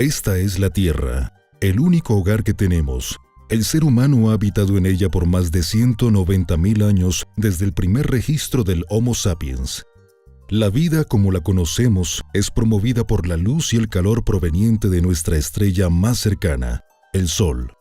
Esta es la Tierra, el único hogar que tenemos. El ser humano ha habitado en ella por más de 190.000 años desde el primer registro del Homo sapiens. La vida como la conocemos es promovida por la luz y el calor proveniente de nuestra estrella más cercana, el Sol.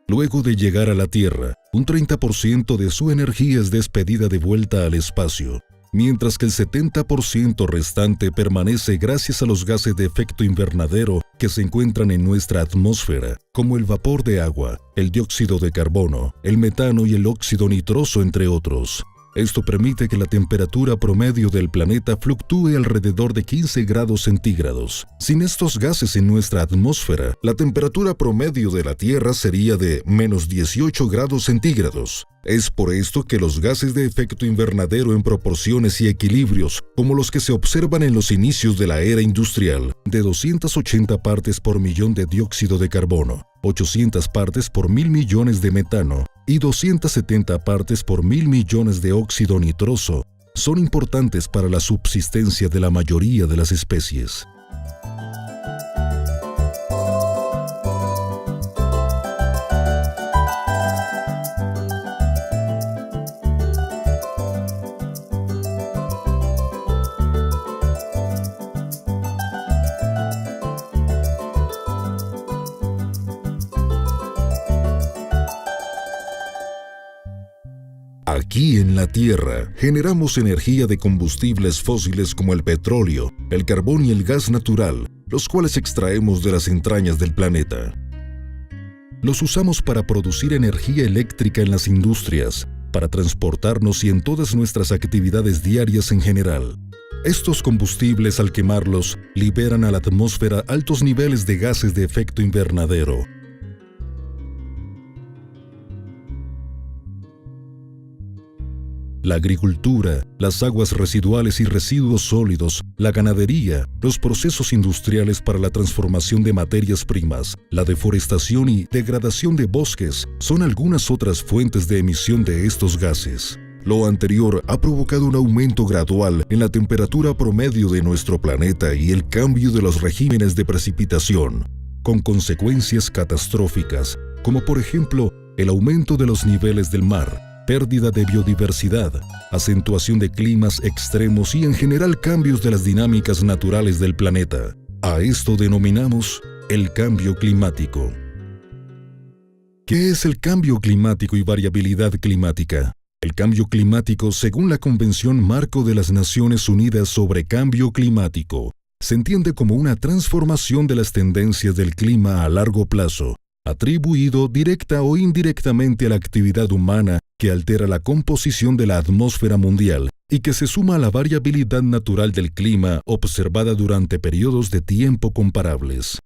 Luego de llegar a la Tierra, un 30% de su energía es despedida de vuelta al espacio, mientras que el 70% restante permanece gracias a los gases de efecto invernadero que se encuentran en nuestra atmósfera, como el vapor de agua, el dióxido de carbono, el metano y el óxido nitroso, entre otros. Esto permite que la temperatura promedio del planeta fluctúe alrededor de 15 grados centígrados. Sin estos gases en nuestra atmósfera, la temperatura promedio de la Tierra sería de menos 18 grados centígrados. Es por esto que los gases de efecto invernadero en proporciones y equilibrios, como los que se observan en los inicios de la era industrial, de 280 partes por millón de dióxido de carbono, 800 partes por 1.000 millones de metano y 270 partes por 1.000 millones de óxido nitroso, son importantes para la subsistencia de la mayoría de las especies. Aquí en la Tierra, generamos energía de combustibles fósiles como el petróleo, el carbón y el gas natural, los cuales extraemos de las entrañas del planeta. Los usamos para producir energía eléctrica en las industrias, para transportarnos y en todas nuestras actividades diarias en general. Estos combustibles, al quemarlos, liberan a la atmósfera altos niveles de gases de efecto invernadero. La agricultura, las aguas residuales y residuos sólidos, la ganadería, los procesos industriales para la transformación de materias primas, la deforestación y degradación de bosques son algunas otras fuentes de emisión de estos gases. Lo anterior ha provocado un aumento gradual en la temperatura promedio de nuestro planeta y el cambio de los regímenes de precipitación, con consecuencias catastróficas, como por ejemplo el aumento de los niveles del mar, pérdida de biodiversidad, acentuación de climas extremos y en general cambios de las dinámicas naturales del planeta. A esto denominamos el cambio climático. ¿Qué es el cambio climático y variabilidad climática? El cambio climático, según la Convención Marco de las Naciones Unidas sobre Cambio Climático, se entiende como una transformación de las tendencias del clima a largo plazo, atribuido directa o indirectamente a la actividad humana que altera la composición de la atmósfera mundial y que se suma a la variabilidad natural del clima observada durante periodos de tiempo comparables.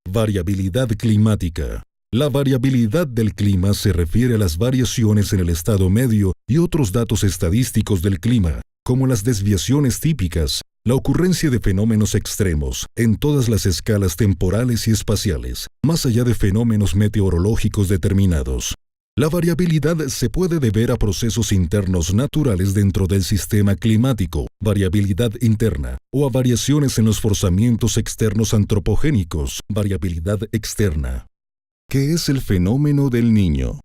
Variabilidad climática. La variabilidad del clima se refiere a las variaciones en el estado medio y otros datos estadísticos del clima, como las desviaciones típicas, la ocurrencia de fenómenos extremos en todas las escalas temporales y espaciales, más allá de fenómenos meteorológicos determinados. La variabilidad se puede deber a procesos internos naturales dentro del sistema climático, variabilidad interna, o a variaciones en los forzamientos externos antropogénicos, variabilidad externa. ¿Qué es el fenómeno del Niño?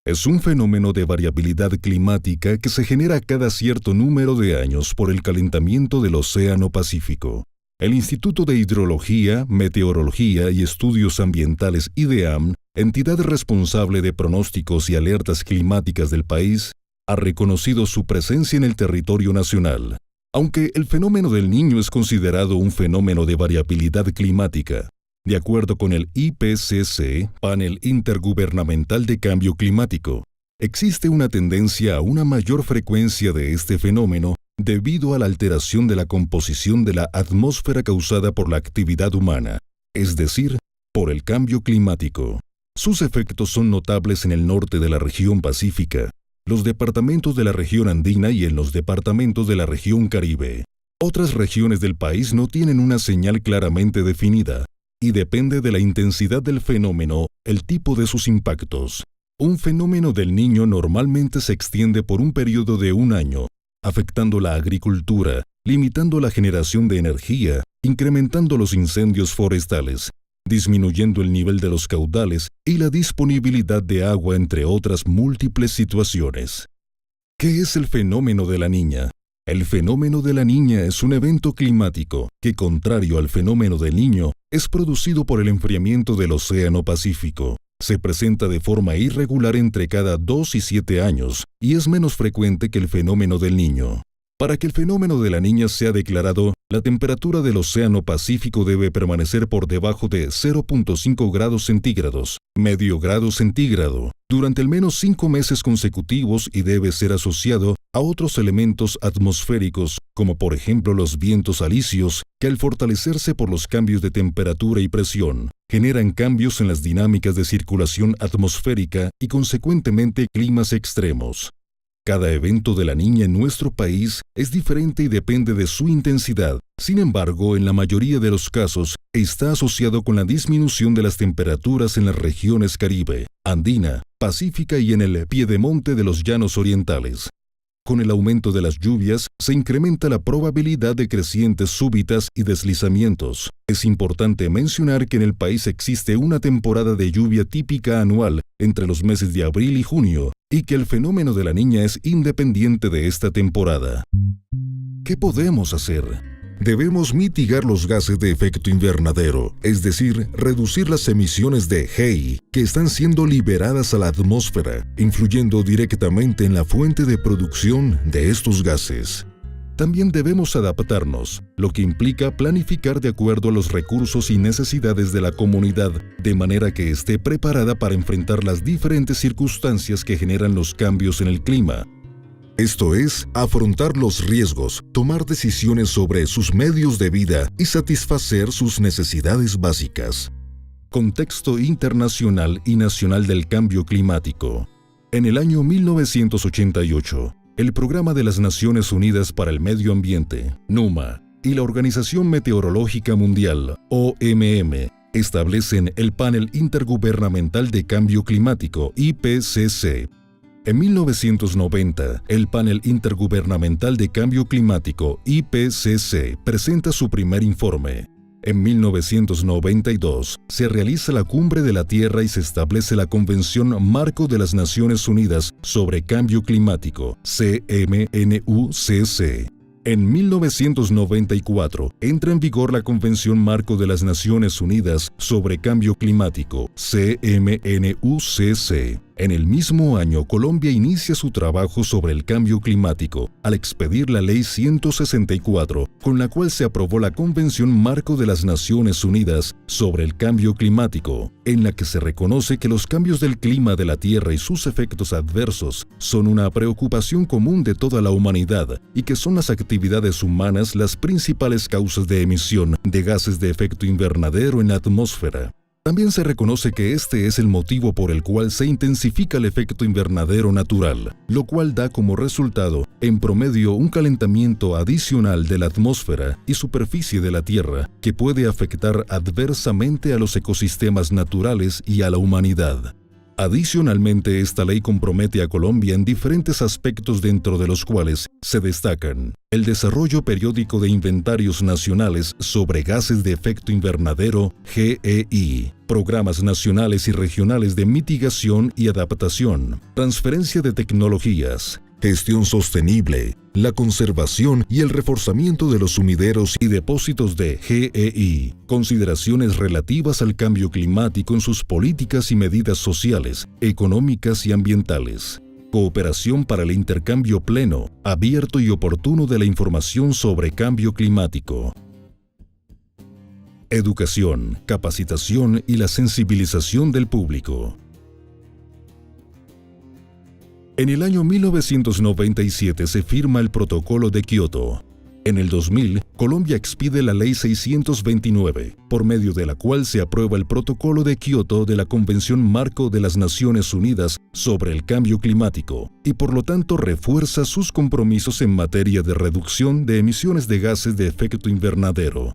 Es un fenómeno de variabilidad climática que se genera cada cierto número de años por el calentamiento del Océano Pacífico. El Instituto de Hidrología, Meteorología y Estudios Ambientales IDEAM, entidad responsable de pronósticos y alertas climáticas del país, ha reconocido su presencia en el territorio nacional. Aunque el fenómeno del Niño es considerado un fenómeno de variabilidad climática, de acuerdo con el IPCC, Panel Intergubernamental de Cambio Climático, existe una tendencia a una mayor frecuencia de este fenómeno debido a la alteración de la composición de la atmósfera causada por la actividad humana, es decir, por el cambio climático. Sus efectos son notables en el norte de la región pacífica, los departamentos de la región andina y en los departamentos de la región Caribe. Otras regiones del país no tienen una señal claramente definida, y depende de la intensidad del fenómeno, el tipo de sus impactos. Un fenómeno del Niño normalmente se extiende por un periodo de un año, afectando la agricultura, limitando la generación de energía, incrementando los incendios forestales, disminuyendo el nivel de los caudales y la disponibilidad de agua, entre otras múltiples situaciones. ¿Qué es el fenómeno de la Niña? El fenómeno de la Niña es un evento climático que, contrario al fenómeno del Niño, es producido por el enfriamiento del Océano Pacífico. Se presenta de forma irregular entre cada 2 y 7 años y es menos frecuente que el fenómeno del Niño. Para que el fenómeno de la Niña sea declarado, la temperatura del Océano Pacífico debe permanecer por debajo de 0.5 grados centígrados, medio grado centígrado, durante al menos 5 meses consecutivos y debe ser asociado a otros elementos atmosféricos, como por ejemplo los vientos alisios, que al fortalecerse por los cambios de temperatura y presión, generan cambios en las dinámicas de circulación atmosférica y consecuentemente climas extremos. Cada evento de la Niña en nuestro país es diferente y depende de su intensidad. Sin embargo, en la mayoría de los casos, está asociado con la disminución de las temperaturas en las regiones Caribe, Andina, Pacífica y en el piedemonte de los llanos orientales. Con el aumento de las lluvias, se incrementa la probabilidad de crecientes súbitas y deslizamientos. Es importante mencionar que en el país existe una temporada de lluvia típica anual entre los meses de abril y junio, y que el fenómeno de la Niña es independiente de esta temporada. ¿Qué podemos hacer? Debemos mitigar los gases de efecto invernadero, es decir, reducir las emisiones de GEI que están siendo liberadas a la atmósfera, influyendo directamente en la fuente de producción de estos gases. También debemos adaptarnos, lo que implica planificar de acuerdo a los recursos y necesidades de la comunidad, de manera que esté preparada para enfrentar las diferentes circunstancias que generan los cambios en el clima. Esto es, afrontar los riesgos, tomar decisiones sobre sus medios de vida y satisfacer sus necesidades básicas. Contexto internacional y nacional del cambio climático. En el año 1988, el Programa de las Naciones Unidas para el Medio Ambiente, NUMA, y la Organización Meteorológica Mundial, OMM, establecen el Panel Intergubernamental de Cambio Climático, IPCC. En 1990, el Panel Intergubernamental de Cambio Climático, IPCC, presenta su primer informe. En 1992, se realiza la Cumbre de la Tierra y se establece la Convención Marco de las Naciones Unidas sobre Cambio Climático, CMNUCC. En 1994, entra en vigor la Convención Marco de las Naciones Unidas sobre Cambio Climático, CMNUCC. En el mismo año, Colombia inicia su trabajo sobre el cambio climático, al expedir la Ley 164, con la cual se aprobó la Convención Marco de las Naciones Unidas sobre el Cambio Climático, en la que se reconoce que los cambios del clima de la Tierra y sus efectos adversos son una preocupación común de toda la humanidad y que son las actividades humanas las principales causas de emisión de gases de efecto invernadero en la atmósfera. También se reconoce que este es el motivo por el cual se intensifica el efecto invernadero natural, lo cual da como resultado, en promedio, un calentamiento adicional de la atmósfera y superficie de la Tierra, que puede afectar adversamente a los ecosistemas naturales y a la humanidad. Adicionalmente, esta ley compromete a Colombia en diferentes aspectos, dentro de los cuales se destacan el desarrollo periódico de inventarios nacionales sobre gases de efecto invernadero, GEI, programas nacionales y regionales de mitigación y adaptación, transferencia de tecnologías, gestión sostenible, la conservación y el reforzamiento de los sumideros y depósitos de GEI, consideraciones relativas al cambio climático en sus políticas y medidas sociales, económicas y ambientales, cooperación para el intercambio pleno, abierto y oportuno de la información sobre cambio climático, educación, capacitación y la sensibilización del público. En el año 1997 se firma el Protocolo de Kioto. En el 2000, Colombia expide la Ley 629, por medio de la cual se aprueba el Protocolo de Kioto de la Convención Marco de las Naciones Unidas sobre el Cambio Climático, y por lo tanto refuerza sus compromisos en materia de reducción de emisiones de gases de efecto invernadero.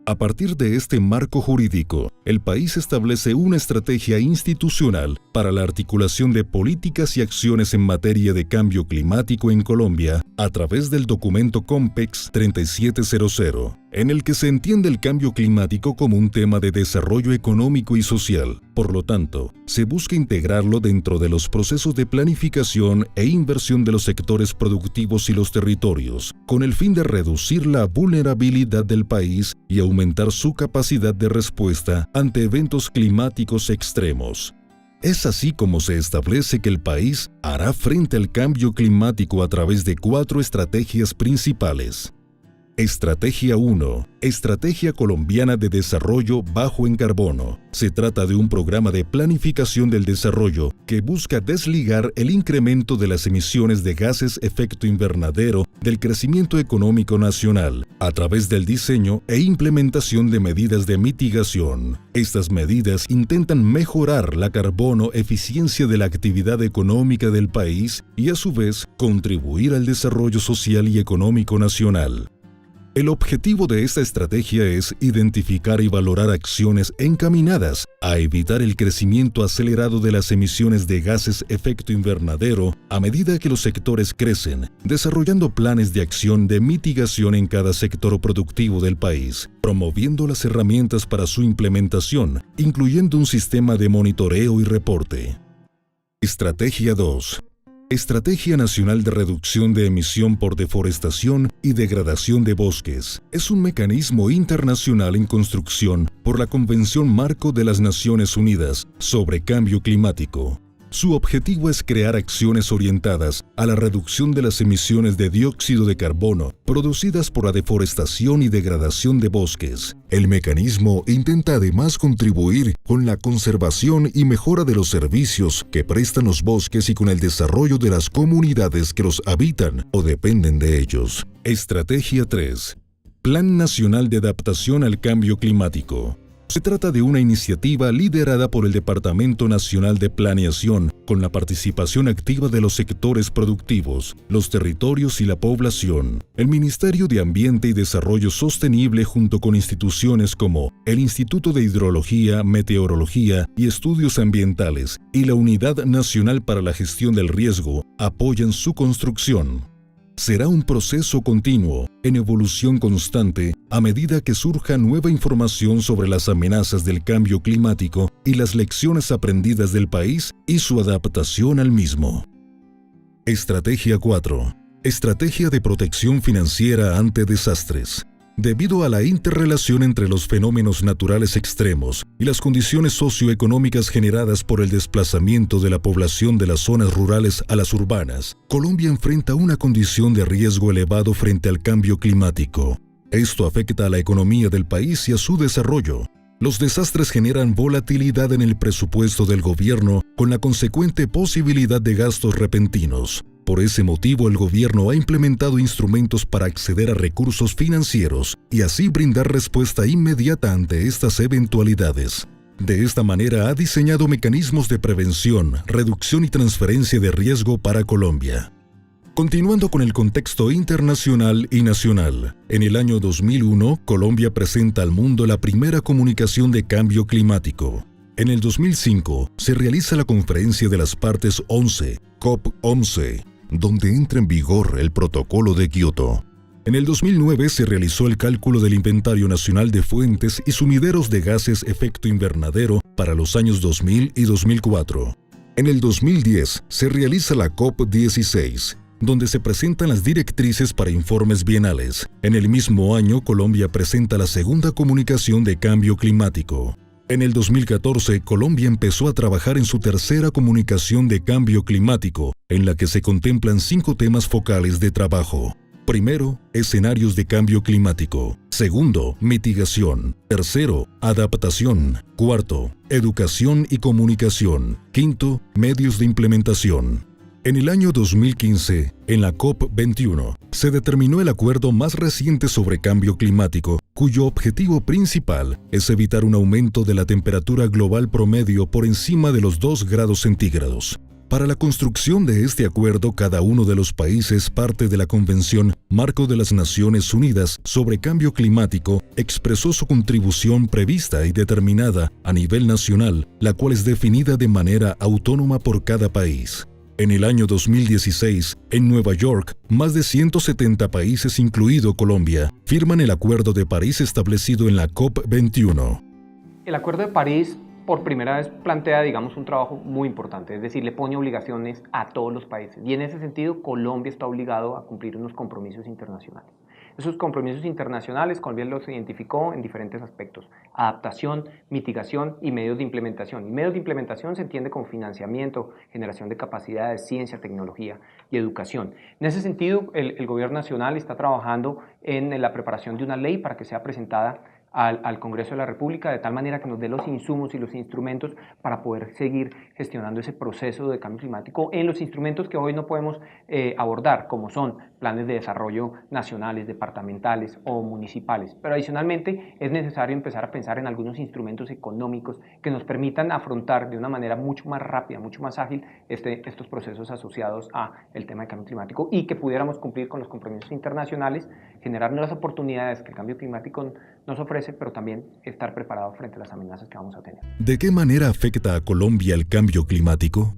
A partir de este marco jurídico, el país establece una estrategia institucional para la articulación de políticas y acciones en materia de cambio climático en Colombia a través del documento COMPEX 3700. en el que se entiende el cambio climático como un tema de desarrollo económico y social. Por lo tanto, se busca integrarlo dentro de los procesos de planificación e inversión de los sectores productivos y los territorios, con el fin de reducir la vulnerabilidad del país y aumentar su capacidad de respuesta ante eventos climáticos extremos. Es así como se establece que el país hará frente al cambio climático a través de 4 estrategias principales. Estrategia 1. Estrategia Colombiana de Desarrollo Bajo en Carbono. Se trata de un programa de planificación del desarrollo que busca desligar el incremento de las emisiones de gases efecto invernadero del crecimiento económico nacional a través del diseño e implementación de medidas de mitigación. Estas medidas intentan mejorar la carbono eficiencia de la actividad económica del país y a su vez contribuir al desarrollo social y económico nacional. El objetivo de esta estrategia es identificar y valorar acciones encaminadas a evitar el crecimiento acelerado de las emisiones de gases efecto invernadero a medida que los sectores crecen, desarrollando planes de acción de mitigación en cada sector productivo del país, promoviendo las herramientas para su implementación, incluyendo un sistema de monitoreo y reporte. Estrategia 2. Estrategia Nacional de Reducción de Emisión por Deforestación y Degradación de Bosques. Es un mecanismo internacional en construcción por la Convención Marco de las Naciones Unidas sobre Cambio Climático. Su objetivo es crear acciones orientadas a la reducción de las emisiones de dióxido de carbono producidas por la deforestación y degradación de bosques. El mecanismo intenta además contribuir con la conservación y mejora de los servicios que prestan los bosques y con el desarrollo de las comunidades que los habitan o dependen de ellos. Estrategia 3. Plan Nacional de Adaptación al Cambio Climático. Se trata de una iniciativa liderada por el Departamento Nacional de Planeación, con la participación activa de los sectores productivos, los territorios y la población. El Ministerio de Ambiente y Desarrollo Sostenible, junto con instituciones como el Instituto de Hidrología, Meteorología y Estudios Ambientales y la Unidad Nacional para la Gestión del Riesgo, apoyan su construcción. Será un proceso continuo, en evolución constante, a medida que surja nueva información sobre las amenazas del cambio climático y las lecciones aprendidas del país y su adaptación al mismo. Estrategia 4. Estrategia de Protección Financiera ante Desastres. Debido a la interrelación entre los fenómenos naturales extremos y las condiciones socioeconómicas generadas por el desplazamiento de la población de las zonas rurales a las urbanas, Colombia enfrenta una condición de riesgo elevado frente al cambio climático. Esto afecta a la economía del país y a su desarrollo. Los desastres generan volatilidad en el presupuesto del gobierno, con la consecuente posibilidad de gastos repentinos. Por ese motivo, el gobierno ha implementado instrumentos para acceder a recursos financieros y así brindar respuesta inmediata ante estas eventualidades. De esta manera, ha diseñado mecanismos de prevención, reducción y transferencia de riesgo para Colombia. Continuando con el contexto internacional y nacional, en el año 2001, Colombia presenta al mundo la primera comunicación de cambio climático. En el 2005, se realiza la Conferencia de las Partes 11, COP11, donde entra en vigor el Protocolo de Kioto. En el 2009 se realizó el cálculo del Inventario Nacional de Fuentes y Sumideros de Gases Efecto Invernadero para los años 2000 y 2004. En el 2010 se realiza la COP16, donde se presentan las directrices para informes bienales. En el mismo año, Colombia presenta la segunda comunicación de cambio climático. En el 2014, Colombia empezó a trabajar en su tercera comunicación de cambio climático, en la que se contemplan 5 temas focales de trabajo. Primero, escenarios de cambio climático. Segundo, mitigación. Tercero, adaptación. Cuarto, educación y comunicación. Quinto, medios de implementación. En el año 2015, en la COP21, se determinó el acuerdo más reciente sobre cambio climático, cuyo objetivo principal es evitar un aumento de la temperatura global promedio por encima de los 2 grados centígrados. Para la construcción de este acuerdo, cada uno de los países parte de la Convención Marco de las Naciones Unidas sobre Cambio Climático expresó su contribución prevista y determinada a nivel nacional, la cual es definida de manera autónoma por cada país. En el año 2016, en Nueva York, más de 170 países, incluido Colombia, firman el Acuerdo de París establecido en la COP21. El Acuerdo de París por primera vez plantea, digamos, un trabajo muy importante, es decir, le pone obligaciones a todos los países. Y en ese sentido, Colombia está obligado a cumplir unos compromisos internacionales. Esos compromisos internacionales, Colombia los identificó en diferentes aspectos: adaptación, mitigación y medios de implementación. Y medios de implementación se entiende como financiamiento, generación de capacidades, ciencia, tecnología y educación. En ese sentido, el Gobierno Nacional está trabajando en la preparación de una ley para que sea presentada al Congreso de la República, de tal manera que nos dé los insumos y los instrumentos para poder seguir gestionando ese proceso de cambio climático en los instrumentos que hoy no podemos abordar, como son planes de desarrollo nacionales, departamentales o municipales. Pero adicionalmente es necesario empezar a pensar en algunos instrumentos económicos que nos permitan afrontar de una manera mucho más rápida, mucho más ágil estos procesos asociados al tema de cambio climático, y que pudiéramos cumplir con los compromisos internacionales, generar nuevas oportunidades que el cambio climático nos ofrece, pero también estar preparados frente a las amenazas que vamos a tener. ¿De qué manera afecta a Colombia el cambio climático?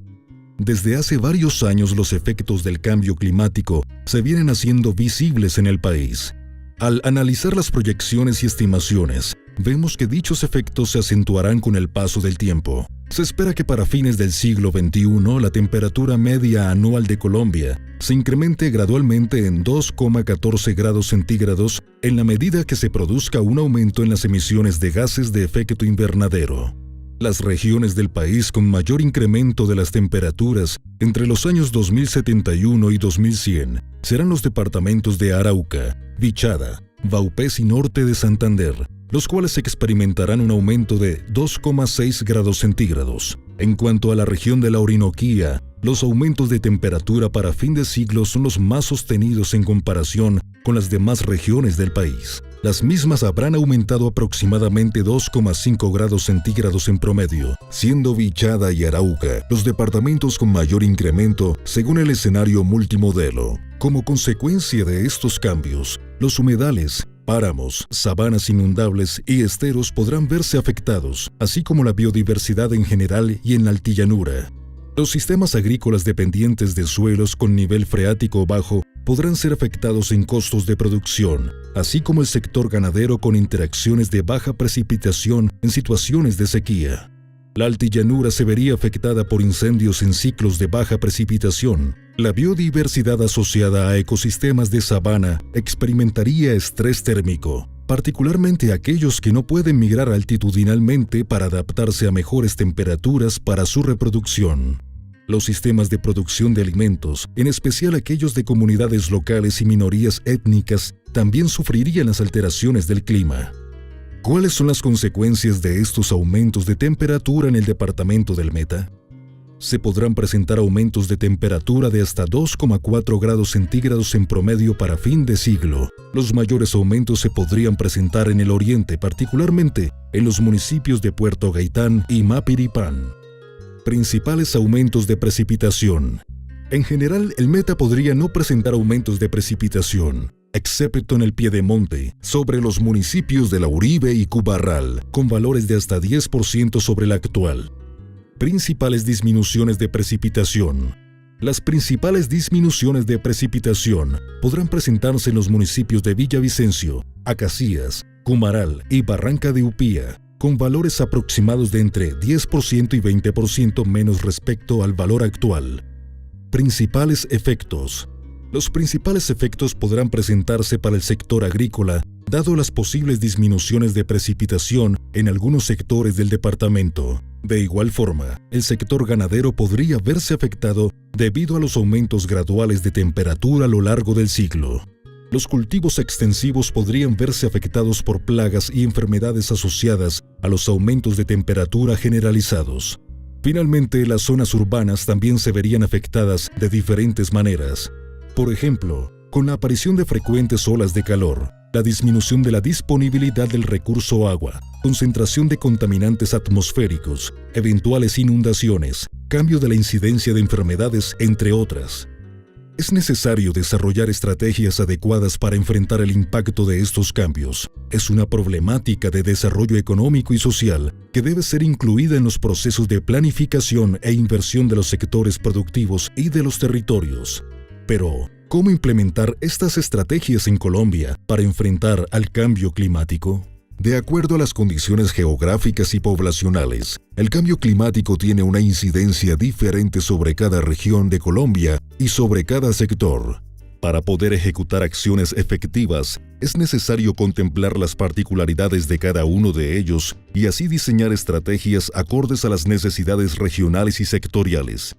Desde hace varios años los efectos del cambio climático se vienen haciendo visibles en el país. Al analizar las proyecciones y estimaciones, vemos que dichos efectos se acentuarán con el paso del tiempo. Se espera que para fines del siglo XXI la temperatura media anual de Colombia se incremente gradualmente en 2,14 grados centígrados en la medida que se produzca un aumento en las emisiones de gases de efecto invernadero. Las regiones del país con mayor incremento de las temperaturas entre los años 2071 y 2100 serán los departamentos de Arauca, Vichada, Vaupés y Norte de Santander, los cuales experimentarán un aumento de 2,6 grados centígrados. En cuanto a la región de la Orinoquía, los aumentos de temperatura para fin de siglo son los más sostenidos en comparación con las demás regiones del país. Las mismas habrán aumentado aproximadamente 2,5 grados centígrados en promedio, siendo Vichada y Arauca los departamentos con mayor incremento según el escenario multimodelo. Como consecuencia de estos cambios, los humedales, páramos, sabanas inundables y esteros podrán verse afectados, así como la biodiversidad en general y en la altillanura. Los sistemas agrícolas dependientes de suelos con nivel freático bajo podrán ser afectados en costos de producción, así como el sector ganadero con interacciones de baja precipitación en situaciones de sequía. La altillanura se vería afectada por incendios en ciclos de baja precipitación. La biodiversidad asociada a ecosistemas de sabana experimentaría estrés térmico, particularmente aquellos que no pueden migrar altitudinalmente para adaptarse a mejores temperaturas para su reproducción. Los sistemas de producción de alimentos, en especial aquellos de comunidades locales y minorías étnicas, también sufrirían las alteraciones del clima. ¿Cuáles son las consecuencias de estos aumentos de temperatura en el departamento del Meta? Se podrán presentar aumentos de temperatura de hasta 2,4 grados centígrados en promedio para fin de siglo. Los mayores aumentos se podrían presentar en el oriente, particularmente en los municipios de Puerto Gaitán y Mapiripán. Principales aumentos de precipitación. En general, el Meta podría no presentar aumentos de precipitación, excepto en el piedemonte, sobre los municipios de La Uribe y Cubarral, con valores de hasta 10% sobre el actual. Principales disminuciones de precipitación. Las principales disminuciones de precipitación podrán presentarse en los municipios de Villavicencio, Acacías, Cumaral y Barranca de Upía, con valores aproximados de entre 10% y 20% menos respecto al valor actual. Principales efectos. Los principales efectos podrán presentarse para el sector agrícola, dado las posibles disminuciones de precipitación en algunos sectores del departamento. De igual forma, el sector ganadero podría verse afectado debido a los aumentos graduales de temperatura a lo largo del siglo. Los cultivos extensivos podrían verse afectados por plagas y enfermedades asociadas a los aumentos de temperatura generalizados. Finalmente, las zonas urbanas también se verían afectadas de diferentes maneras. Por ejemplo, con la aparición de frecuentes olas de calor, la disminución de la disponibilidad del recurso agua, concentración de contaminantes atmosféricos, eventuales inundaciones, cambio de la incidencia de enfermedades, entre otras. Es necesario desarrollar estrategias adecuadas para enfrentar el impacto de estos cambios. Es una problemática de desarrollo económico y social que debe ser incluida en los procesos de planificación e inversión de los sectores productivos y de los territorios. Pero, ¿cómo implementar estas estrategias en Colombia para enfrentar al cambio climático? De acuerdo a las condiciones geográficas y poblacionales, el cambio climático tiene una incidencia diferente sobre cada región de Colombia y sobre cada sector. Para poder ejecutar acciones efectivas, es necesario contemplar las particularidades de cada uno de ellos y así diseñar estrategias acordes a las necesidades regionales y sectoriales.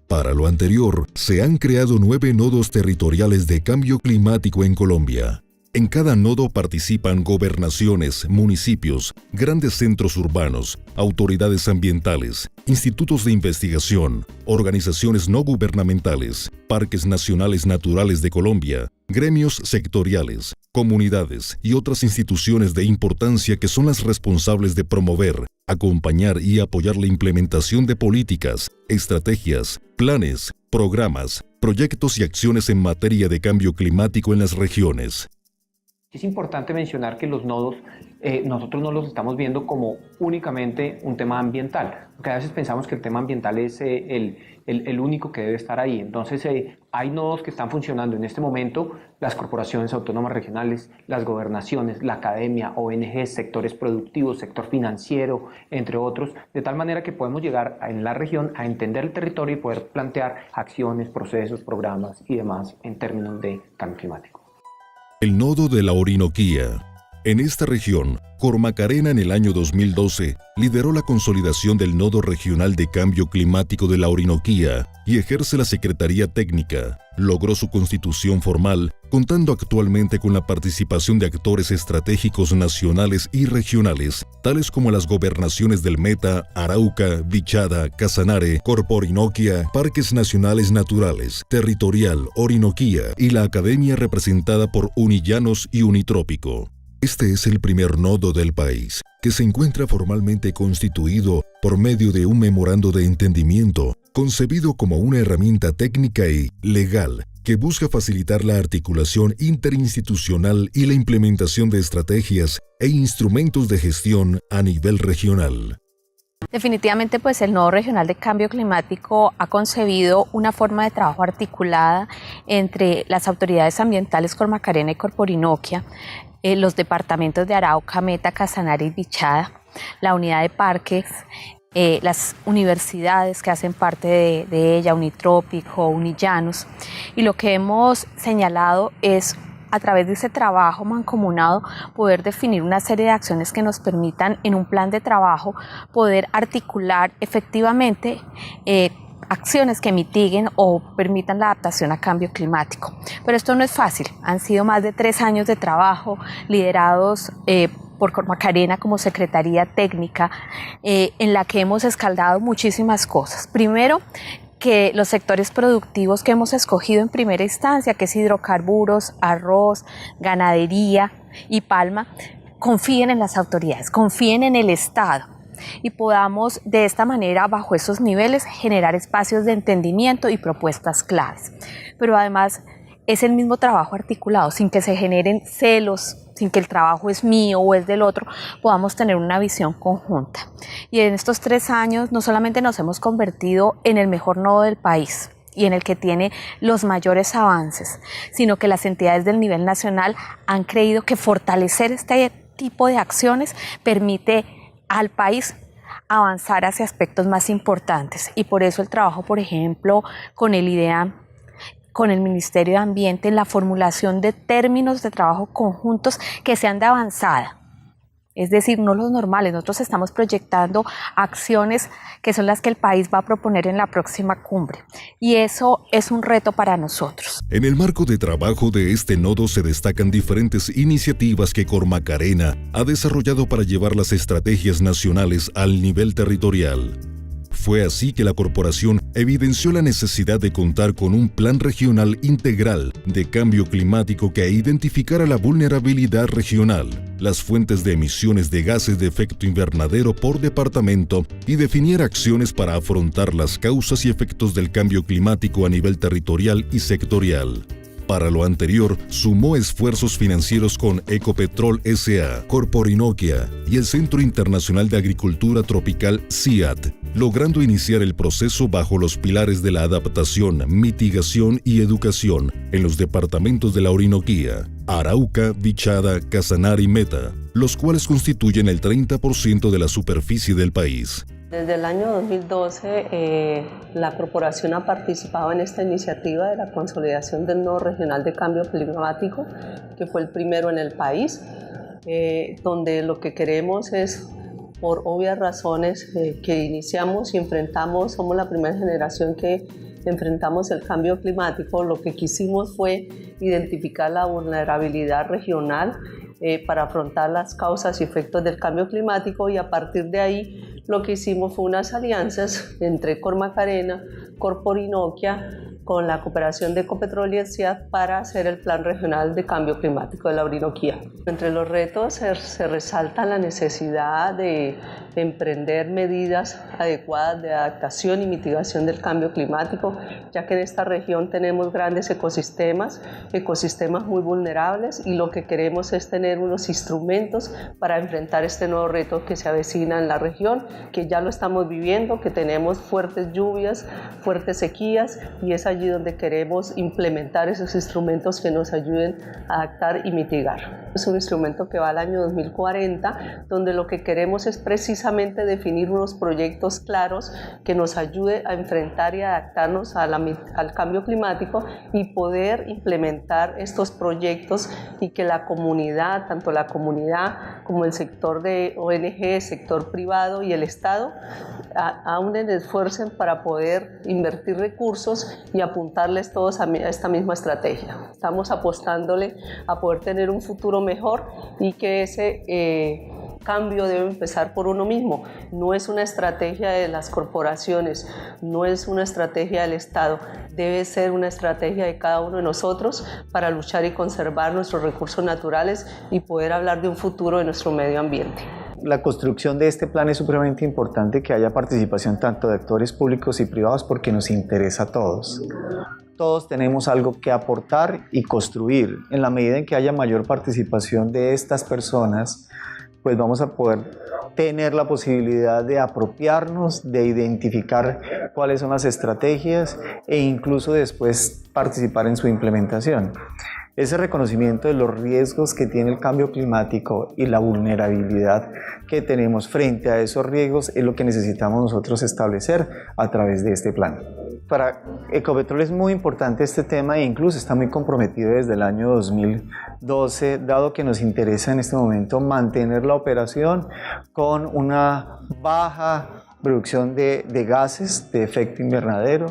Para lo anterior, se han creado 9 nodos territoriales de cambio climático en Colombia. En cada nodo participan gobernaciones, municipios, grandes centros urbanos, autoridades ambientales, institutos de investigación, organizaciones no gubernamentales, parques nacionales naturales de Colombia, gremios sectoriales, comunidades y otras instituciones de importancia que son las responsables de promover, acompañar y apoyar la implementación de políticas, estrategias, planes, programas, proyectos y acciones en materia de cambio climático en las regiones. Es importante mencionar que los nodos nosotros no los estamos viendo como únicamente un tema ambiental, porque a veces pensamos que el tema ambiental es el único que debe estar ahí. Entonces hay nodos que están funcionando en este momento, las corporaciones autónomas regionales, las gobernaciones, la academia, ONGs, sectores productivos, sector financiero, entre otros, de tal manera que podemos llegar en la región a entender el territorio y poder plantear acciones, procesos, programas y demás en términos de cambio climático. El nodo de la Orinoquía. En esta región, Cormacarena en el año 2012 lideró la consolidación del Nodo Regional de Cambio Climático de la Orinoquía y ejerce la Secretaría Técnica. Logró su constitución formal, contando actualmente con la participación de actores estratégicos nacionales y regionales, tales como las gobernaciones del Meta, Arauca, Vichada, Casanare, Corporinoquia, Parques Nacionales Naturales, Territorial, Orinoquía y la Academia representada por Unillanos y Unitrópico. Este es el primer nodo del país, que se encuentra formalmente constituido por medio de un memorando de entendimiento, concebido como una herramienta técnica y legal que busca facilitar la articulación interinstitucional y la implementación de estrategias e instrumentos de gestión a nivel regional. Definitivamente, pues el Nodo Regional de Cambio Climático ha concebido una forma de trabajo articulada entre las autoridades ambientales Cormacarena y Corporinoquia, los departamentos de Arauca, Meta, Casanare y Vichada, la unidad de parques, las universidades que hacen parte de ella, Unitrópico, Unillanos, y lo que hemos señalado es, a través de ese trabajo mancomunado, poder definir una serie de acciones que nos permitan en un plan de trabajo poder articular efectivamente acciones que mitiguen o permitan la adaptación a cambio climático. Pero esto no es fácil, han sido más de 3 años de trabajo liderados por Cormacarena como Secretaría Técnica, en la que hemos escaldado muchísimas cosas. Primero, que los sectores productivos que hemos escogido en primera instancia, que es hidrocarburos, arroz, ganadería y palma, confíen en las autoridades, confíen en el Estado y podamos de esta manera, bajo esos niveles, generar espacios de entendimiento y propuestas claves. Pero además es el mismo trabajo articulado, sin que se generen celos, sin que el trabajo es mío o es del otro, podamos tener una visión conjunta. Y en estos 3 años no solamente nos hemos convertido en el mejor nodo del país y en el que tiene los mayores avances, sino que las entidades del nivel nacional han creído que fortalecer este tipo de acciones permite al país avanzar hacia aspectos más importantes. Y por eso el trabajo, por ejemplo, con el IDEAM, con el Ministerio de Ambiente, en la formulación de términos de trabajo conjuntos que sean de avanzada. Es decir, no los normales, nosotros estamos proyectando acciones que son las que el país va a proponer en la próxima cumbre. Y eso es un reto para nosotros. En el marco de trabajo de este nodo se destacan diferentes iniciativas que Cormacarena ha desarrollado para llevar las estrategias nacionales al nivel territorial. Fue así que la corporación evidenció la necesidad de contar con un plan regional integral de cambio climático que identificara la vulnerabilidad regional, las fuentes de emisiones de gases de efecto invernadero por departamento y definiera acciones para afrontar las causas y efectos del cambio climático a nivel territorial y sectorial. Para lo anterior, sumó esfuerzos financieros con Ecopetrol S.A., Corporinoquia y el Centro Internacional de Agricultura Tropical CIAT, logrando iniciar el proceso bajo los pilares de la adaptación, mitigación y educación en los departamentos de la Orinoquía, Arauca, Vichada, Casanare y Meta, los cuales constituyen el 30% de la superficie del país. Desde el año 2012, la corporación ha participado en esta iniciativa de la consolidación del Nodo Regional de Cambio Climático, que fue el primero en el país, donde lo que queremos es, por obvias razones que iniciamos y enfrentamos, somos la primera generación que enfrentamos el cambio climático, lo que quisimos fue identificar la vulnerabilidad regional para afrontar las causas y efectos del cambio climático, y a partir de ahí lo que hicimos fue unas alianzas entre Cormacarena, Corporinoquia, con la cooperación de Ecopetrol y CIAT para hacer el Plan Regional de Cambio Climático de la Orinoquía. Entre los retos se resalta la necesidad de emprender medidas adecuadas de adaptación y mitigación del cambio climático, ya que en esta región tenemos grandes ecosistemas muy vulnerables, y lo que queremos es tener unos instrumentos para enfrentar este nuevo reto que se avecina en la región, que ya lo estamos viviendo, que tenemos fuertes lluvias, fuertes sequías, y es allí donde queremos implementar esos instrumentos que nos ayuden a adaptar y mitigar. Es un instrumento que va al año 2040, donde lo que queremos es precisamente definir unos proyectos claros que nos ayude a enfrentar y adaptarnos al cambio climático, y poder implementar estos proyectos y que la comunidad, tanto la comunidad como el sector de ONG, el sector privado y el Estado, aunen, esfuercen para poder invertir recursos y apuntarles todos a esta misma estrategia. Estamos apostándole a poder tener un futuro mejor, y que ese cambio debe empezar por uno mismo. No es una estrategia de las corporaciones, no es una estrategia del Estado, debe ser una estrategia de cada uno de nosotros para luchar y conservar nuestros recursos naturales y poder hablar de un futuro de nuestro medio ambiente. La construcción de este plan es supremamente importante, que haya participación tanto de actores públicos y privados, porque nos interesa a todos. Todos tenemos algo que aportar y construir. En la medida en que haya mayor participación de estas personas, pues vamos a poder tener la posibilidad de apropiarnos, de identificar cuáles son las estrategias e incluso después participar en su implementación. Ese reconocimiento de los riesgos que tiene el cambio climático y la vulnerabilidad que tenemos frente a esos riesgos es lo que necesitamos nosotros establecer a través de este plan. Para Ecopetrol es muy importante este tema, e incluso está muy comprometido desde el año 2012, dado que nos interesa en este momento mantener la operación con una baja producción de gases de efecto invernadero,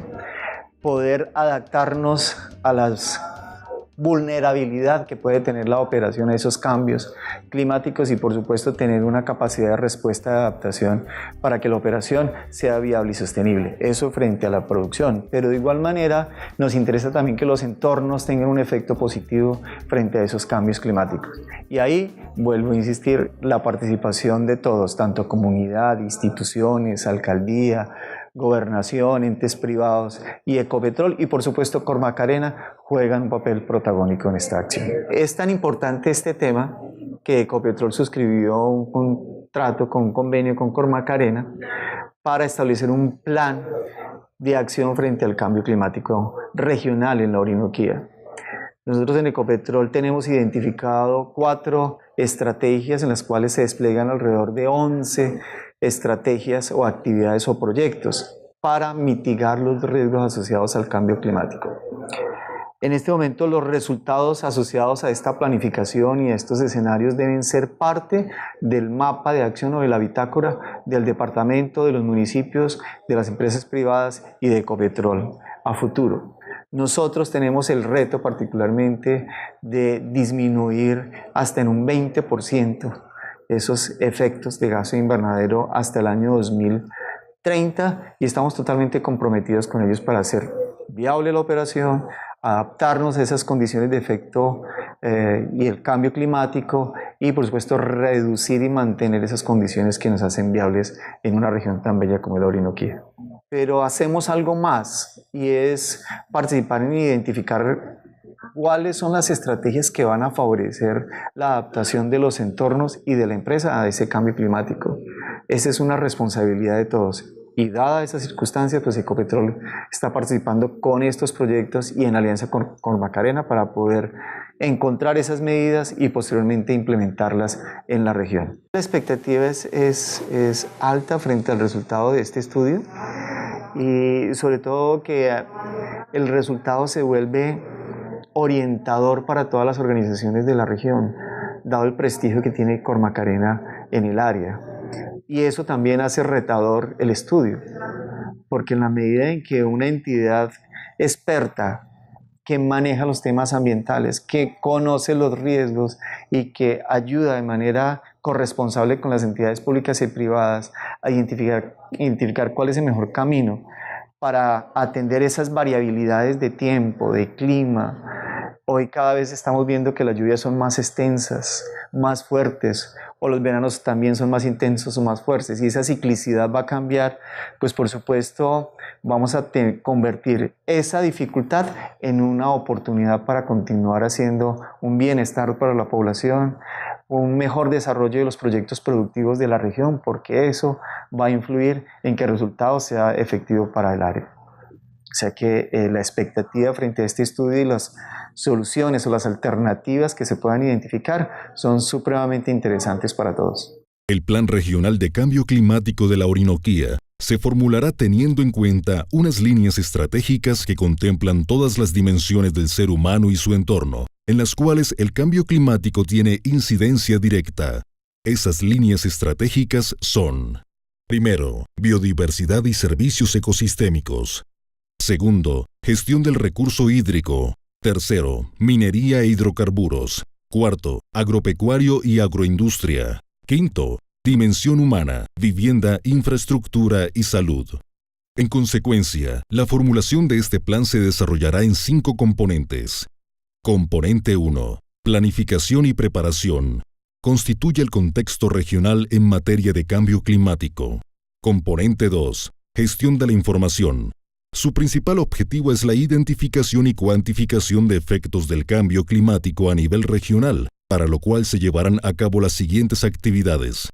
poder adaptarnos a las vulnerabilidad que puede tener la operación a esos cambios climáticos, y por supuesto tener una capacidad de respuesta de adaptación para que la operación sea viable y sostenible. Eso frente a la producción, pero de igual manera nos interesa también que los entornos tengan un efecto positivo frente a esos cambios climáticos. Y ahí vuelvo a insistir, la participación de todos, tanto comunidad, instituciones, alcaldía, gobernación, entes privados y Ecopetrol, y por supuesto Cormacarena, juegan un papel protagónico en esta acción. Es tan importante este tema que Ecopetrol suscribió un contrato con un convenio con Cormacarena para establecer un plan de acción frente al cambio climático regional en la Orinoquía. Nosotros en Ecopetrol tenemos identificado 4 estrategias en las cuales se despliegan alrededor de 11 estrategias o actividades o proyectos para mitigar los riesgos asociados al cambio climático. En este momento los resultados asociados a esta planificación y a estos escenarios deben ser parte del mapa de acción o de la bitácora del departamento, de los municipios, de las empresas privadas y de Ecopetrol a futuro. Nosotros tenemos el reto particularmente de disminuir hasta en un 20% esos efectos de gas invernadero hasta el año 30 y estamos totalmente comprometidos con ellos para hacer viable la operación, adaptarnos a esas condiciones de efecto y el cambio climático y por supuesto reducir y mantener esas condiciones que nos hacen viables en una región tan bella como la Orinoquía. Pero hacemos algo más y es participar en identificar cuáles son las estrategias que van a favorecer la adaptación de los entornos y de la empresa a ese cambio climático. Esa es una responsabilidad de todos. Y dada esa circunstancia, pues Ecopetrol está participando con estos proyectos y en alianza con Cormacarena para poder encontrar esas medidas y posteriormente implementarlas en la región. La expectativa es alta frente al resultado de este estudio y sobre todo que el resultado se vuelve orientador para todas las organizaciones de la región, dado el prestigio que tiene Cormacarena en el área. Y eso también hace retador el estudio, porque en la medida en que una entidad experta que maneja los temas ambientales, que conoce los riesgos y que ayuda de manera corresponsable con las entidades públicas y privadas a identificar cuál es el mejor camino para atender esas variabilidades de tiempo, de clima. Hoy cada vez estamos viendo que las lluvias son más extensas, más fuertes, o los veranos también son más intensos o más fuertes, y esa ciclicidad va a cambiar, pues por supuesto vamos a convertir esa dificultad en una oportunidad para continuar haciendo un bienestar para la población, un mejor desarrollo de los proyectos productivos de la región, porque eso va a influir en que el resultado sea efectivo para el área. O sea que la expectativa frente a este estudio y las soluciones o las alternativas que se puedan identificar son supremamente interesantes para todos. El Plan Regional de Cambio Climático de la Orinoquía se formulará teniendo en cuenta unas líneas estratégicas que contemplan todas las dimensiones del ser humano y su entorno, en las cuales el cambio climático tiene incidencia directa. Esas líneas estratégicas son: primero, biodiversidad y servicios ecosistémicos. Segundo, gestión del recurso hídrico. Tercero, minería e hidrocarburos. Cuarto, agropecuario y agroindustria. Quinto, dimensión humana, vivienda, infraestructura y salud. En consecuencia, la formulación de este plan se desarrollará en 5 componentes. Componente 1. Planificación y preparación. Constituye el contexto regional en materia de cambio climático. Componente 2. Gestión de la información. Su principal objetivo es la identificación y cuantificación de efectos del cambio climático a nivel regional, para lo cual se llevarán a cabo las siguientes actividades.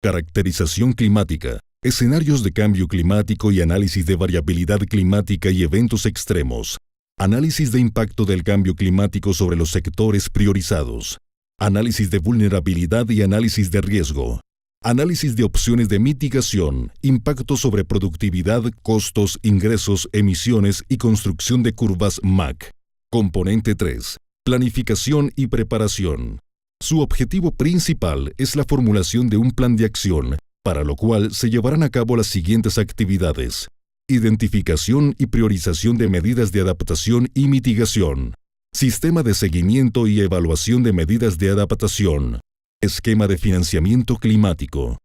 Caracterización climática, escenarios de cambio climático y análisis de variabilidad climática y eventos extremos. Análisis de impacto del cambio climático sobre los sectores priorizados. Análisis de vulnerabilidad y análisis de riesgo. Análisis de opciones de mitigación, impacto sobre productividad, costos, ingresos, emisiones y construcción de curvas MAC. Componente 3. Planificación y preparación. Su objetivo principal es la formulación de un plan de acción, para lo cual se llevarán a cabo las siguientes actividades: identificación y priorización de medidas de adaptación y mitigación, sistema de seguimiento y evaluación de medidas de adaptación, esquema de financiamiento climático.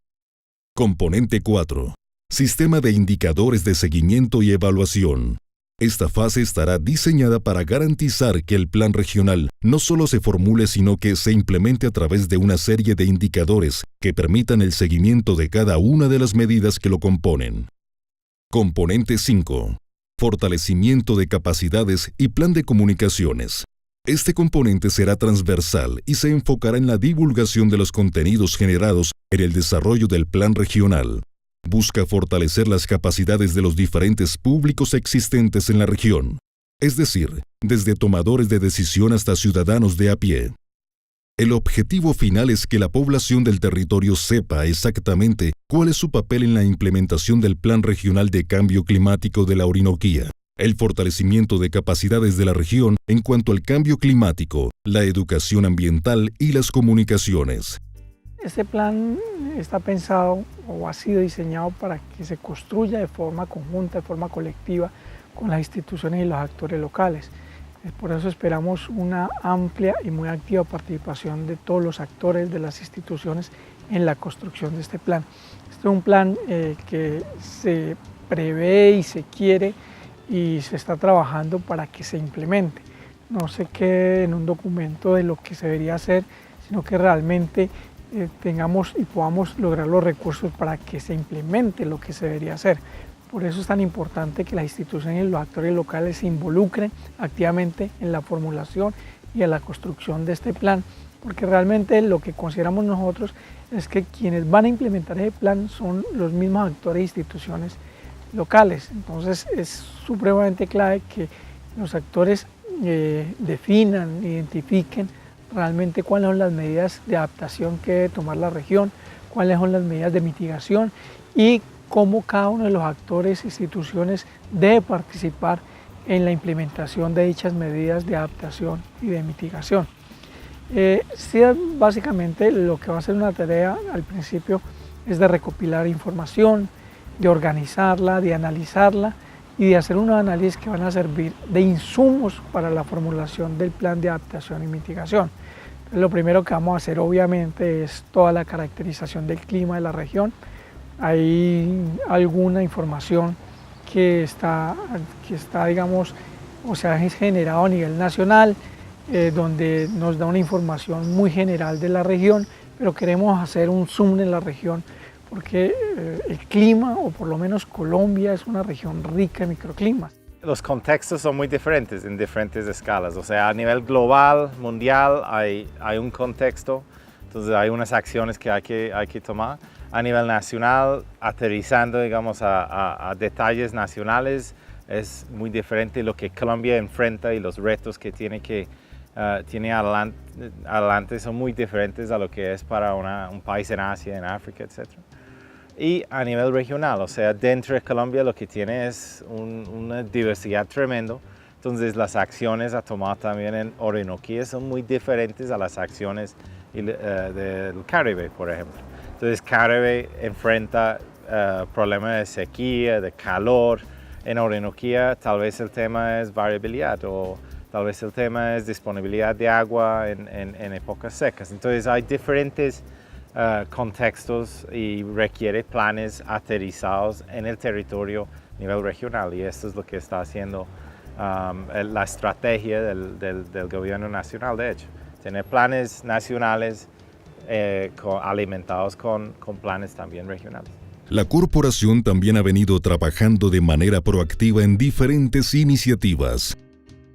Componente 4. Sistema de indicadores de seguimiento y evaluación. Esta fase estará diseñada para garantizar que el plan regional no solo se formule, sino que se implemente a través de una serie de indicadores que permitan el seguimiento de cada una de las medidas que lo componen. Componente 5. Fortalecimiento de capacidades y plan de comunicaciones. Este componente será transversal y se enfocará en la divulgación de los contenidos generados en el desarrollo del plan regional. Busca fortalecer las capacidades de los diferentes públicos existentes en la región, es decir, desde tomadores de decisión hasta ciudadanos de a pie. El objetivo final es que la población del territorio sepa exactamente cuál es su papel en la implementación del Plan Regional de Cambio Climático de la Orinoquía, el fortalecimiento de capacidades de la región en cuanto al cambio climático, la educación ambiental y las comunicaciones. Este plan está pensado o ha sido diseñado para que se construya de forma conjunta, de forma colectiva, con las instituciones y los actores locales. Por eso esperamos una amplia y muy activa participación de todos los actores, de las instituciones en la construcción de este plan. Este es un plan que se prevé y se quiere y se está trabajando para que se implemente. No se quede en un documento de lo que se debería hacer, sino que realmente tengamos y podamos lograr los recursos para que se implemente lo que se debería hacer. Por eso es tan importante que las instituciones y los actores locales se involucren activamente en la formulación y en la construcción de este plan, porque realmente lo que consideramos nosotros es que quienes van a implementar ese plan son los mismos actores e instituciones locales. Entonces es supremamente clave que los actores definan, identifiquen realmente cuáles son las medidas de adaptación que debe tomar la región, cuáles son las medidas de mitigación y cómo cada uno de los actores e instituciones debe participar en la implementación de dichas medidas de adaptación y de mitigación. Sí, básicamente lo que va a ser una tarea al principio es de recopilar información, de organizarla, de analizarla y de hacer unos análisis que van a servir de insumos para la formulación del plan de adaptación y mitigación. Entonces, lo primero que vamos a hacer obviamente es toda la caracterización del clima de la región. Hay alguna información que está digamos, o sea, es generado a nivel nacional, donde nos da una información muy general de la región, pero queremos hacer un zoom en la región porque el clima, o por lo menos Colombia, es una región rica en microclimas. Los contextos son muy diferentes en diferentes escalas, o sea, a nivel global, mundial, hay un contexto, entonces hay unas acciones que hay que tomar. A nivel nacional, aterrizando, digamos, a detalles nacionales, es muy diferente lo que Colombia enfrenta y los retos que tiene adelante son muy diferentes a lo que es para un país en Asia, en África, etc. Y a nivel regional, o sea, dentro de Colombia lo que tiene es una diversidad tremenda. Entonces las acciones a tomar también en Orinoquía son muy diferentes a las acciones del Caribe, por ejemplo. Entonces Caribe enfrenta problemas de sequía, de calor. En Orinoquía tal vez el tema es variabilidad o tal vez el tema es disponibilidad de agua en épocas secas. Entonces hay diferentes contextos y requiere planes aterrizados en el territorio a nivel regional, y esto es lo que está haciendo la estrategia del gobierno nacional, de hecho. Tener planes nacionales alimentados con planes también regionales. La corporación también ha venido trabajando de manera proactiva en diferentes iniciativas.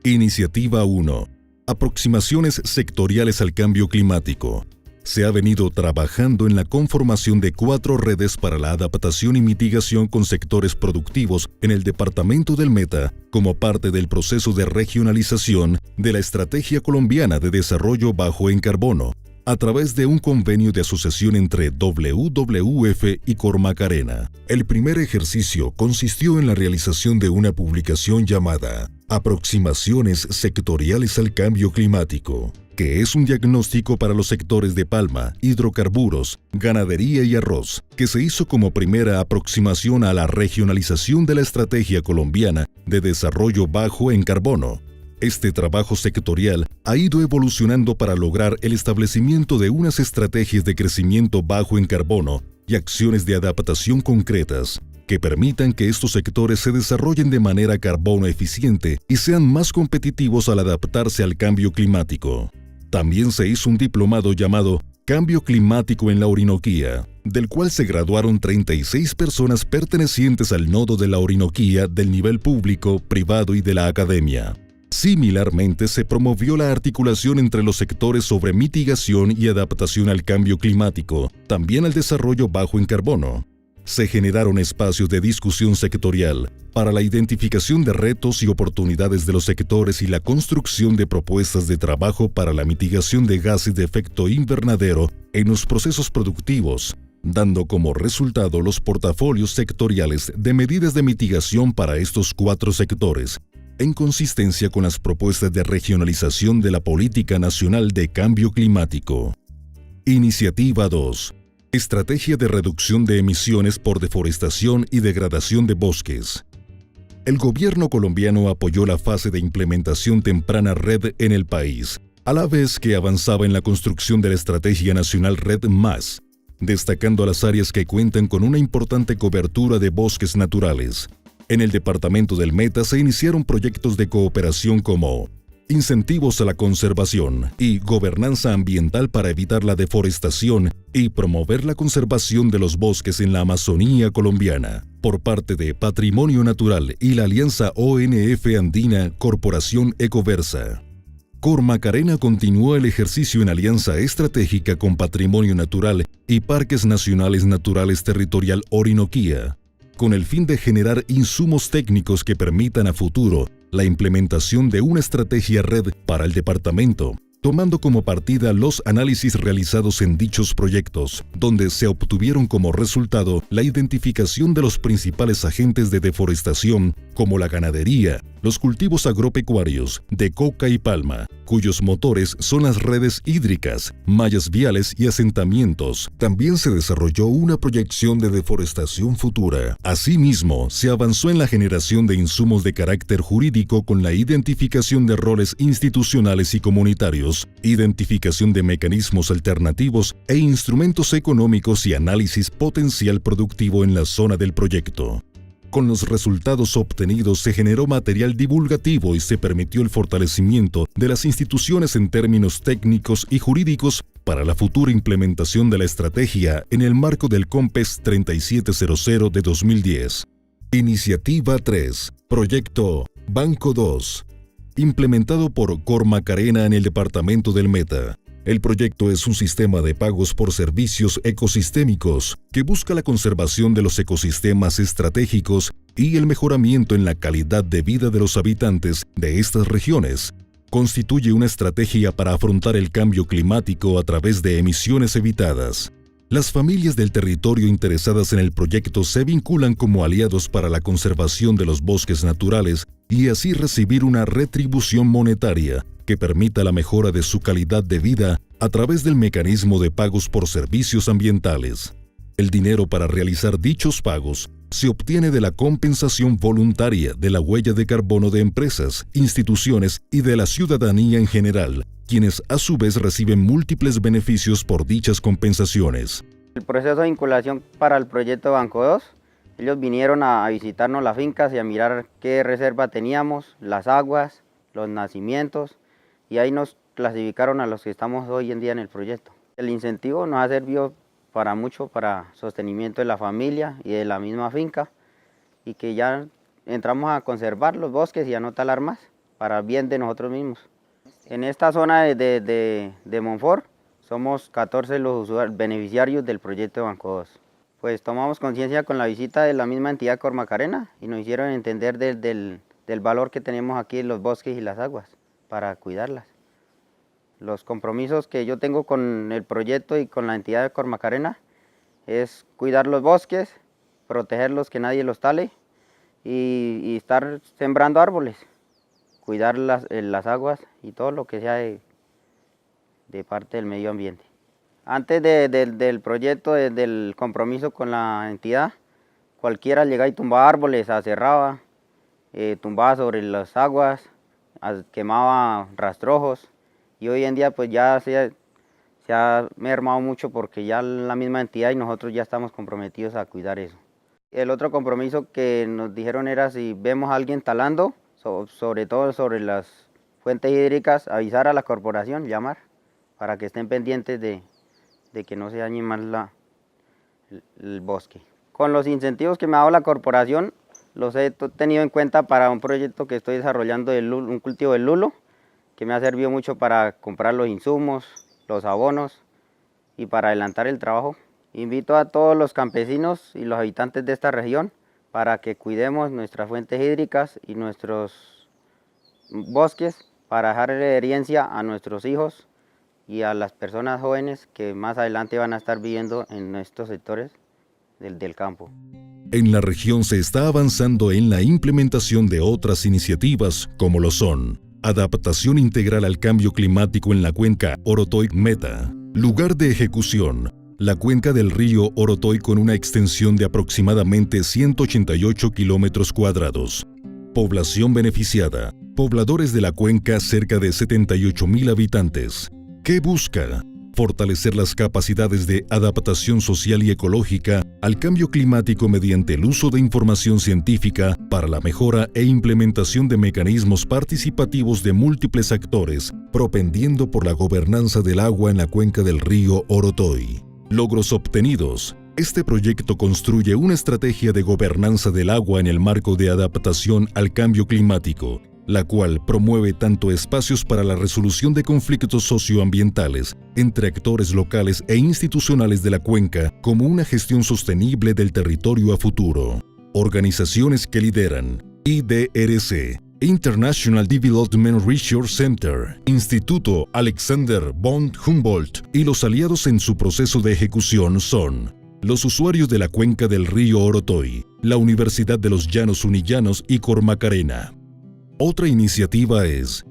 Iniciativa 1. Aproximaciones sectoriales al cambio climático. Se ha venido trabajando en la conformación de 4 redes para la adaptación y mitigación con sectores productivos en el departamento del Meta, como parte del proceso de regionalización de la Estrategia Colombiana de Desarrollo Bajo en Carbono, a través de un convenio de asociación entre WWF y Cormacarena. El primer ejercicio consistió en la realización de una publicación llamada Aproximaciones sectoriales al cambio climático, que es un diagnóstico para los sectores de palma, hidrocarburos, ganadería y arroz, que se hizo como primera aproximación a la regionalización de la Estrategia Colombiana de Desarrollo Bajo en Carbono. Este trabajo sectorial ha ido evolucionando para lograr el establecimiento de unas estrategias de crecimiento bajo en carbono y acciones de adaptación concretas que permitan que estos sectores se desarrollen de manera carbono eficiente y sean más competitivos al adaptarse al cambio climático. También se hizo un diplomado llamado Cambio Climático en la Orinoquía, del cual se graduaron 36 personas pertenecientes al nodo de la Orinoquía del nivel público, privado y de la academia. Similarmente, se promovió la articulación entre los sectores sobre mitigación y adaptación al cambio climático, también al desarrollo bajo en carbono. Se generaron espacios de discusión sectorial para la identificación de retos y oportunidades de los sectores y la construcción de propuestas de trabajo para la mitigación de gases de efecto invernadero en los procesos productivos, dando como resultado los portafolios sectoriales de medidas de mitigación para estos 4 sectores, en consistencia con las propuestas de regionalización de la Política Nacional de Cambio Climático. Iniciativa 2. Estrategia de reducción de emisiones por deforestación y degradación de bosques. El gobierno colombiano apoyó la fase de implementación temprana REDD en el país, a la vez que avanzaba en la construcción de la Estrategia Nacional REDD+. destacando las áreas que cuentan con una importante cobertura de bosques naturales. En el departamento del Meta se iniciaron proyectos de cooperación como incentivos a la conservación y gobernanza ambiental para evitar la deforestación y promover la conservación de los bosques en la Amazonía colombiana, por parte de Patrimonio Natural y la alianza ONF Andina Corporación Ecoversa. Cormacarena continuó el ejercicio en alianza estratégica con Patrimonio Natural y Parques Nacionales Naturales Territorial Orinoquía, con el fin de generar insumos técnicos que permitan a futuro la implementación de una estrategia red para el departamento, tomando como partida los análisis realizados en dichos proyectos, donde se obtuvieron como resultado la identificación de los principales agentes de deforestación, como la ganadería, los cultivos agropecuarios de coca y palma, cuyos motores son las redes hídricas, mallas viales y asentamientos. También se desarrolló una proyección de deforestación futura. Asimismo, se avanzó en la generación de insumos de carácter jurídico con la identificación de roles institucionales y comunitarios, identificación de mecanismos alternativos e instrumentos económicos y análisis potencial productivo en la zona del proyecto. Con los resultados obtenidos se generó material divulgativo y se permitió el fortalecimiento de las instituciones en términos técnicos y jurídicos para la futura implementación de la estrategia en el marco del COMPES 3700 de 2010. Iniciativa 3. Proyecto Banco 2. Implementado por Cormacarena en el departamento del Meta. El proyecto es un sistema de pagos por servicios ecosistémicos que busca la conservación de los ecosistemas estratégicos y el mejoramiento en la calidad de vida de los habitantes de estas regiones. Constituye una estrategia para afrontar el cambio climático a través de emisiones evitadas. Las familias del territorio interesadas en el proyecto se vinculan como aliados para la conservación de los bosques naturales y así recibir una retribución monetaria que permita la mejora de su calidad de vida a través del mecanismo de pagos por servicios ambientales. El dinero para realizar dichos pagos se obtiene de la compensación voluntaria de la huella de carbono de empresas, instituciones y de la ciudadanía en general, quienes a su vez reciben múltiples beneficios por dichas compensaciones. El proceso de vinculación para el proyecto Banco 2, ellos vinieron a visitarnos las fincas y a mirar qué reserva teníamos, las aguas, los nacimientos, y ahí nos clasificaron a los que estamos hoy en día en el proyecto. El incentivo nos ha servido para mucho, para sostenimiento de la familia y de la misma finca, y que ya entramos a conservar los bosques y a no talar más, para bien de nosotros mismos. En esta zona de Monfort somos 14 los beneficiarios del proyecto Banco 2. Pues tomamos conciencia con la visita de la misma entidad Cormacarena y nos hicieron entender del valor que tenemos aquí en los bosques y las aguas para cuidarlas. Los compromisos que yo tengo con el proyecto y con la entidad de Cormacarena es cuidar los bosques, protegerlos, que nadie los tale y estar sembrando árboles, cuidar las aguas y todo lo que sea de parte del medio ambiente. Antes del proyecto, del compromiso con la entidad, cualquiera llegaba y tumbaba árboles, aserraba, tumbaba sobre las aguas, quemaba rastrojos, y hoy en día pues ya se ha mermado mucho porque ya la misma entidad y nosotros ya estamos comprometidos a cuidar eso. El otro compromiso que nos dijeron era si vemos a alguien talando, sobre todo sobre las fuentes hídricas, avisar a la corporación, llamar, para que estén pendientes de que no se dañe más el bosque. Con los incentivos que me ha dado la corporación, los he tenido en cuenta para un proyecto que estoy desarrollando de un cultivo de lulo, que me ha servido mucho para comprar los insumos, los abonos y para adelantar el trabajo. Invito a todos los campesinos y los habitantes de esta región para que cuidemos nuestras fuentes hídricas y nuestros bosques para dejarle herencia a nuestros hijos y a las personas jóvenes que más adelante van a estar viviendo en estos sectores del campo. En la región se está avanzando en la implementación de otras iniciativas como lo son adaptación integral al cambio climático en la cuenca Orotoy-Meta. Lugar de ejecución: la cuenca del río Orotoy con una extensión de aproximadamente 188 kilómetros cuadrados. Población beneficiada: pobladores de la cuenca cerca de 78.000 habitantes. ¿Qué busca? fortalecer las capacidades de adaptación social y ecológica al cambio climático mediante el uso de información científica para la mejora e implementación de mecanismos participativos de múltiples actores, propendiendo por la gobernanza del agua en la cuenca del río Orotoy. Logros obtenidos. Este proyecto construye una estrategia de gobernanza del agua en el marco de adaptación al cambio climático, la cual promueve tanto espacios para la resolución de conflictos socioambientales entre actores locales e institucionales de la cuenca, como una gestión sostenible del territorio a futuro. Organizaciones que lideran: IDRC, International Development Research Center, Instituto Alexander von Humboldt, y los aliados en su proceso de ejecución son los usuarios de la cuenca del río Orotoy, la Universidad de los Llanos Unillanos y Cormacarena. Otra iniciativa es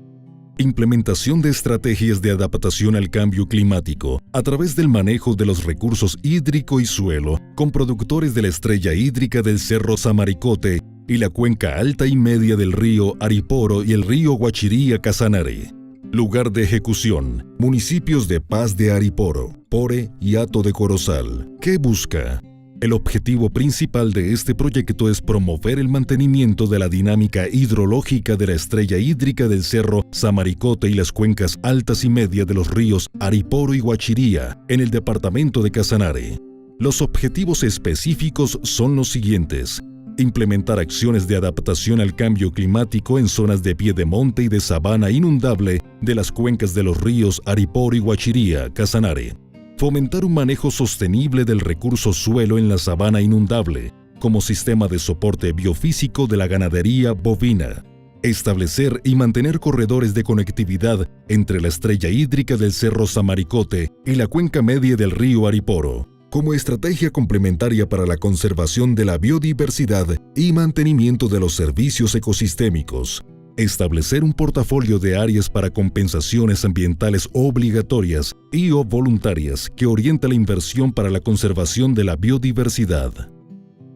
implementación de estrategias de adaptación al cambio climático a través del manejo de los recursos hídrico y suelo con productores de la estrella hídrica del Cerro Samaricote y la cuenca alta y media del río Ariporo y el río Guachiría-Casanare. Lugar de ejecución: municipios de Paz de Ariporo, Pore y Hato de Corozal. ¿Qué busca? El objetivo principal de este proyecto es promover el mantenimiento de la dinámica hidrológica de la estrella hídrica del Cerro Samaricote y las cuencas altas y media de los ríos Ariporo y Guachiría en el departamento de Casanare. Los objetivos específicos son los siguientes: implementar acciones de adaptación al cambio climático en zonas de piedemonte y de sabana inundable de las cuencas de los ríos Ariporo y Guachiría, Casanare. Fomentar un manejo sostenible del recurso suelo en la sabana inundable, como sistema de soporte biofísico de la ganadería bovina. Establecer y mantener corredores de conectividad entre la estrella hídrica del Cerro Samaricote y la cuenca media del río Ariporo, como estrategia complementaria para la conservación de la biodiversidad y mantenimiento de los servicios ecosistémicos. Establecer un portafolio de áreas para compensaciones ambientales obligatorias y o voluntarias que orienta la inversión para la conservación de la biodiversidad.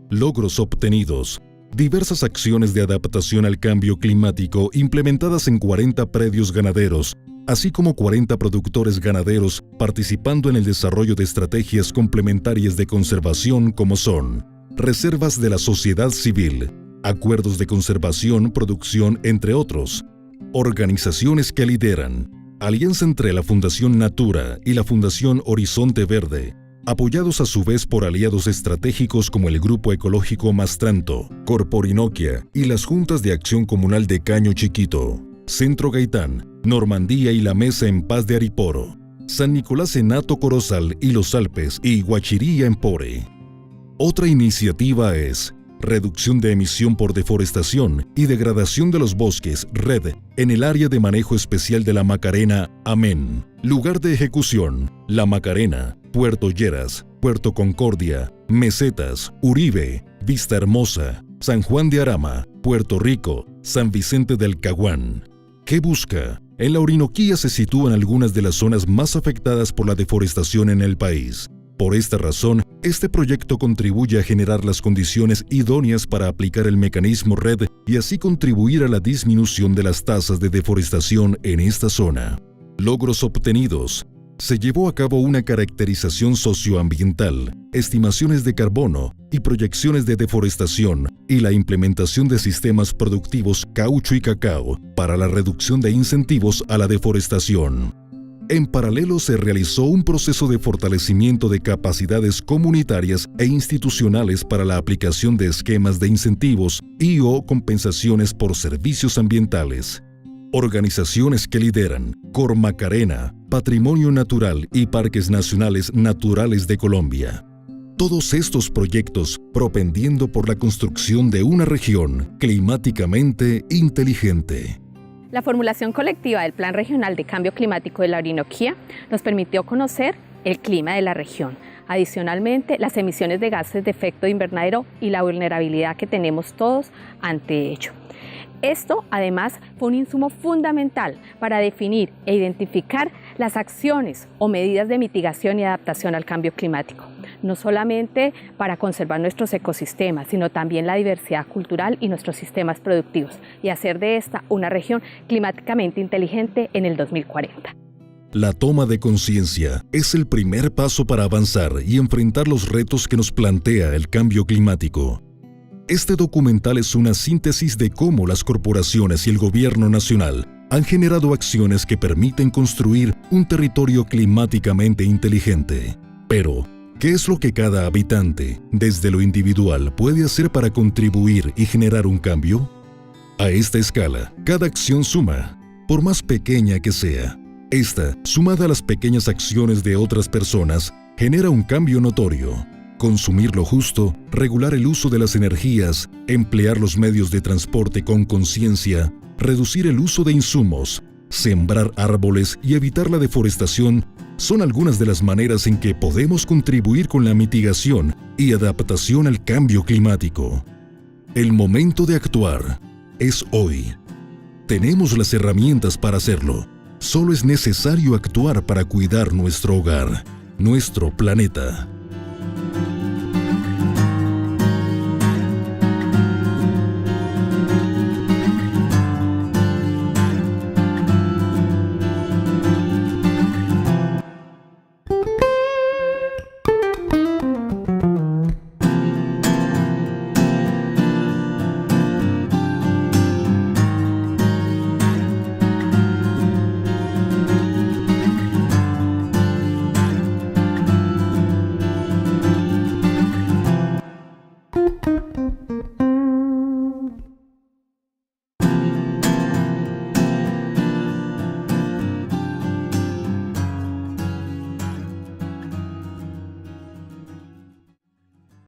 Logros obtenidos: diversas acciones de adaptación al cambio climático implementadas en 40 predios ganaderos, así como 40 productores ganaderos participando en el desarrollo de estrategias complementarias de conservación como son reservas de la sociedad civil, acuerdos de conservación, producción, entre otros. Organizaciones que lideran: alianza entre la Fundación Natura y la Fundación Horizonte Verde, apoyados a su vez por aliados estratégicos como el Grupo Ecológico Mastranto, Corporinoquia y las Juntas de Acción Comunal de Caño Chiquito, Centro Gaitán, Normandía y la Mesa en Paz de Ariporo, San Nicolás en Hato Corozal y los Alpes y Guachiría en Pore. Otra iniciativa es reducción de emisión por deforestación y degradación de los bosques, RED, en el área de manejo especial de la Macarena, Amén. Lugar de ejecución: La Macarena, Puerto Lleras, Puerto Concordia, Mesetas, Uribe, Vista Hermosa, San Juan de Arama, Puerto Rico, San Vicente del Caguán. ¿Qué busca? En la Orinoquía se sitúan algunas de las zonas más afectadas por la deforestación en el país. Por esta razón, este proyecto contribuye a generar las condiciones idóneas para aplicar el mecanismo RED y así contribuir a la disminución de las tasas de deforestación en esta zona. Logros obtenidos: se llevó a cabo una caracterización socioambiental, estimaciones de carbono y proyecciones de deforestación y la implementación de sistemas productivos caucho y cacao para la reducción de incentivos a la deforestación. En paralelo se realizó un proceso de fortalecimiento de capacidades comunitarias e institucionales para la aplicación de esquemas de incentivos y o compensaciones por servicios ambientales. Organizaciones que lideran: Cormacarena, Patrimonio Natural y Parques Nacionales Naturales de Colombia. Todos estos proyectos propendiendo por la construcción de una región climáticamente inteligente. La formulación colectiva del Plan Regional de Cambio Climático de la Orinoquía nos permitió conocer el clima de la región. Adicionalmente, las emisiones de gases de efecto invernadero y la vulnerabilidad que tenemos todos ante ello. Esto, además, fue un insumo fundamental para definir e identificar las acciones o medidas de mitigación y adaptación al cambio climático, no solamente para conservar nuestros ecosistemas, sino también la diversidad cultural y nuestros sistemas productivos, y hacer de esta una región climáticamente inteligente en el 2040. La toma de conciencia es el primer paso para avanzar y enfrentar los retos que nos plantea el cambio climático. Este documental es una síntesis de cómo las corporaciones y el gobierno nacional han generado acciones que permiten construir un territorio climáticamente inteligente. Pero, ¿qué es lo que cada habitante, desde lo individual, puede hacer para contribuir y generar un cambio? A esta escala, cada acción suma, por más pequeña que sea. Esta, sumada a las pequeñas acciones de otras personas, genera un cambio notorio. Consumir lo justo, regular el uso de las energías, emplear los medios de transporte con conciencia, reducir el uso de insumos, sembrar árboles y evitar la deforestación son algunas de las maneras en que podemos contribuir con la mitigación y adaptación al cambio climático. El momento de actuar es hoy. Tenemos las herramientas para hacerlo. Solo es necesario actuar para cuidar nuestro hogar, nuestro planeta.